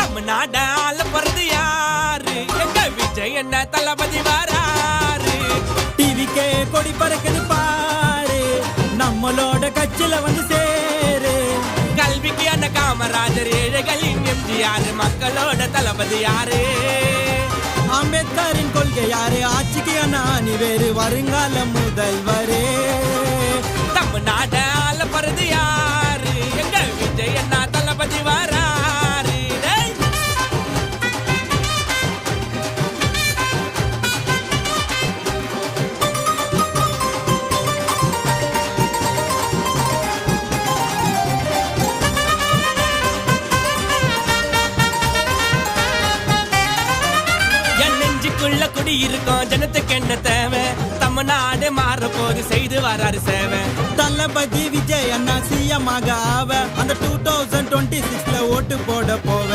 தமிழ்நாட ஆள போறது யாரு? எங்க விஜய் என்ன தளபதி வராரு. டிவிக்கே கொடி பறக்குது பாரு, நம்மளோட கட்சியில வந்து சேரு. கல்விக்கு என்ன காமராஜர், ஏழைகளின் எம்ஜிஆர், மக்களோட தளபதி யாரு? அம்பேத்கரின் கொள்கை யாரு? ஆட்சிக்கு அண்ணாணி வேறு, வருங்கால முதல்வரே. தமிழ்நாட ஆள போறது யாரு? எங்க விஜய் என்ன தளபதி வராரு. குடி இருக்கும் ஜனத்துக்கு என்ன தேவை? தமிழ்நாடு மாற போது செய்து வராரு சேவை. தளபதி விஜய் அண்ணா சிஎம் ஆக ஆவ, அந்த 2026ல ஓட்டு போட போவ.